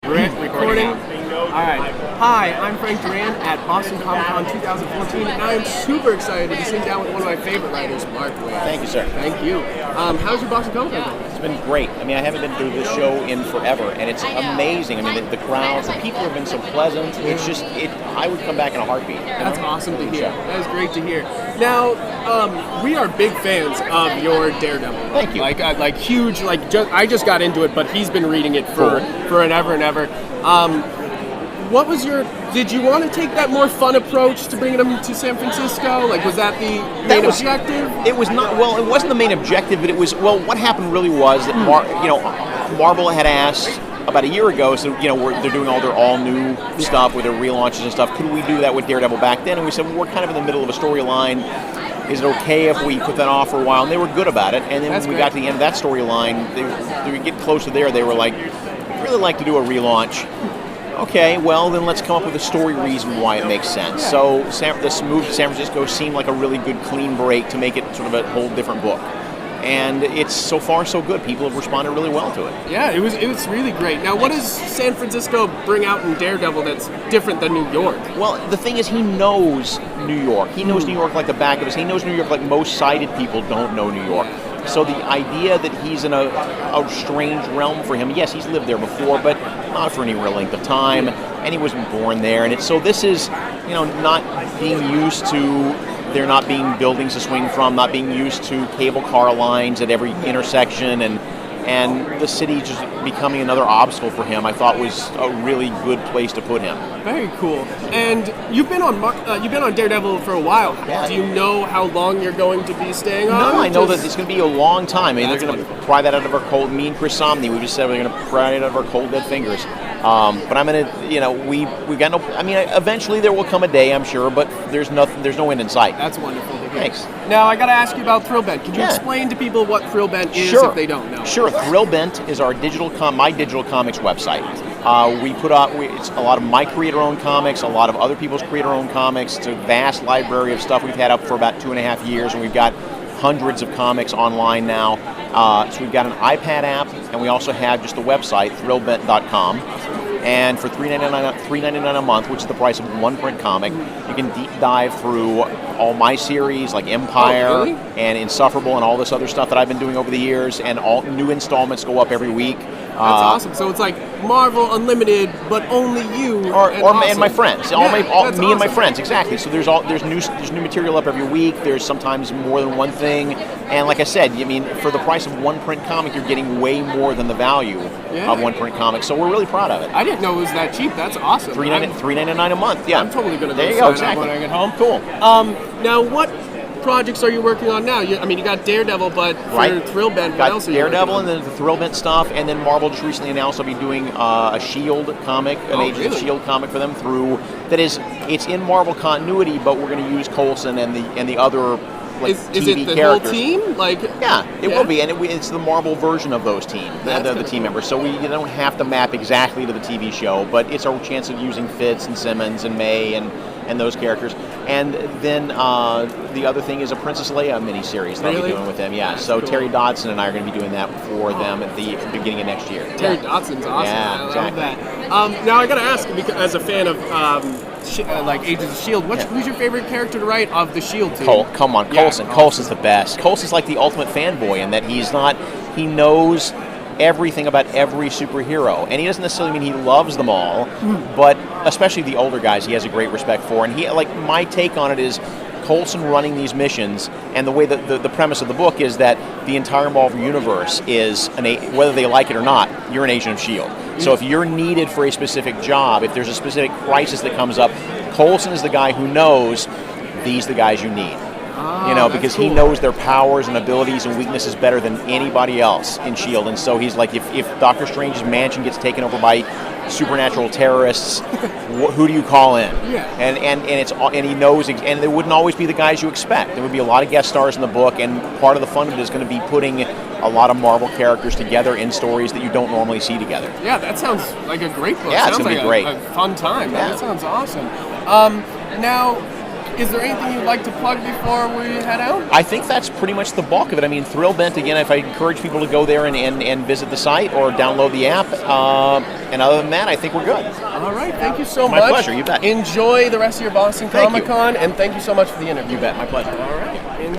Recording. All right. Hi, I'm Frank Duran at Boston Comic Con 2014, and I am super excited to be sitting down with one of my favorite writers, Mark Waid. Thank you, sir. Thank you. How's your Boston Comic Con? It's been great. I mean, I haven't been to this show in forever, and it's amazing. I mean, the crowds, the people have been so pleasant. It's just, I would come back in a heartbeat. That's awesome to hear. That is great to hear. Now, we are big fans of your Daredevil. Thank you. Like huge. I just got into it, but he's been reading it for an ever and ever. What was did you want to take that more fun approach to bringing them to San Francisco? Like, was that the main objective? It was not, well, it wasn't the main objective, but it was, well, what happened really was that, Marvel had asked about a year ago, so, they're doing all their all-new stuff with their relaunches and stuff. Could we do that with Daredevil back then? And we said, well, we're kind of in the middle of a storyline. Is it okay if we put that off for a while? And they were good about it. And then when we got to the end of that storyline, they would get close to there, they were like, we'd really like to do a relaunch. Okay, well, then let's come up with a story reason why it makes sense. So this move to San Francisco seemed like a really good, clean break to make it sort of a whole different book. And it's so far so good. People have responded really well to it. Yeah, it was really great. Now, what does San Francisco bring out in Daredevil that's different than New York? Well, the thing is, he knows New York. He knows New York like the back of his. He knows New York like most sighted people don't know New York. So the idea that he's in a strange realm for him, yes, he's lived there before, but not for any real length of time, and he wasn't born there. And so this is, not being used to there not being buildings to swing from, not being used to cable car lines at every intersection, and the city just becoming another obstacle for him, I thought was a really good place to put him. Very cool. And you've been on Daredevil for a while. Yeah. Do you know how long you're going to be staying on? No, I know that it's going to be a long time. I mean, they're going to pry that out of our cold. Me and Chris Somney, we just said we're going to pry it out of our cold dead fingers. But I'm going to, we got no. I mean, eventually there will come a day, I'm sure, but there's no end in sight. That's wonderful to hear. Thanks. Now I got to ask you about Thrillbent. Can you explain to people what Thrillbent is if they don't know? Sure. Thrillbent is our my digital comics website. We put out it's a lot of my creator-owned comics, a lot of other people's creator-owned comics. It's a vast library of stuff we've had up for about 2.5 years, and we've got hundreds of comics online now. So we've got an iPad app, and we also have just a website, thrillbent.com. And for $3.99 a month, which is the price of one print comic, you can deep dive through all my series like Empire and Insufferable and all this other stuff that I've been doing over the years, and all new installments go up every week. That's awesome. So it's like Marvel Unlimited, but only you and my friends, me and my friends, exactly. So there's new material up every week. There's sometimes more than one thing, and like I said, I mean, for the price of one print comic, you're getting way more than the value of one print comic. So we're really proud of it. I didn't know it was that cheap. That's awesome. $3.99 a month. Yeah, I'm totally gonna there you go go. Exactly. when I get home. Cool. Now what projects are you working on now? You got Daredevil, but for Thrillbent, what else are you Daredevil working on? and then the Thrillbent stuff, and then Marvel just recently announced I'll be doing a Shield comic, an Agents of Shield comic for them it's in Marvel continuity, but we're going to use Coulson and the other is TV it the characters. whole team? It will be, and it's the Marvel version of those teams, the team members. So we don't have to map exactly to the TV show, but it's our chance of using Fitz and Simmons and May and those characters. And then the other thing is a Princess Leia miniseries that I'll be doing with them. Yeah, so cool. Terry Dodson and I are going to be doing that for them at the beginning of next year. Terry Dodson's awesome. Yeah, exactly. I love that. Now I got to ask, because as a fan of Agents of Shield, who's your favorite character to write of the Shield team? Come on, Coulson. Coulson's the best. Coulson's like the ultimate fanboy in that he knows everything about every superhero, and he doesn't necessarily mean he loves them all, but especially the older guys he has a great respect for. And my take on it is Coulson running these missions, and the way that the premise of the book is that the entire Marvel universe is whether they like it or not, you're an agent of S.H.I.E.L.D. So if you're needed for a specific job, if there's a specific crisis that comes up, Coulson is the guy who knows these are the guys you need. Because he knows their powers and abilities and weaknesses better than anybody else in S.H.I.E.L.D. And so he's like, if Doctor Strange's mansion gets taken over by supernatural terrorists, who do you call in? Yeah. And he knows, and they wouldn't always be the guys you expect. There would be a lot of guest stars in the book, and part of the fun of it is going to be putting a lot of Marvel characters together in stories that you don't normally see together. Yeah, that sounds like a great book. Yeah, it's going to be great. A fun time. Yeah. That sounds awesome. Now, Is there anything you'd like to plug before we head out? I think that's pretty much the bulk of it. I mean, Thrillbent, again, if I encourage people to go there and visit the site or download the app. And other than that, I think we're good. All right, thank you so much. My pleasure, you bet. Enjoy the rest of your Boston Thank you. Comic Con, and thank you so much for the interview. You bet, my pleasure. All right.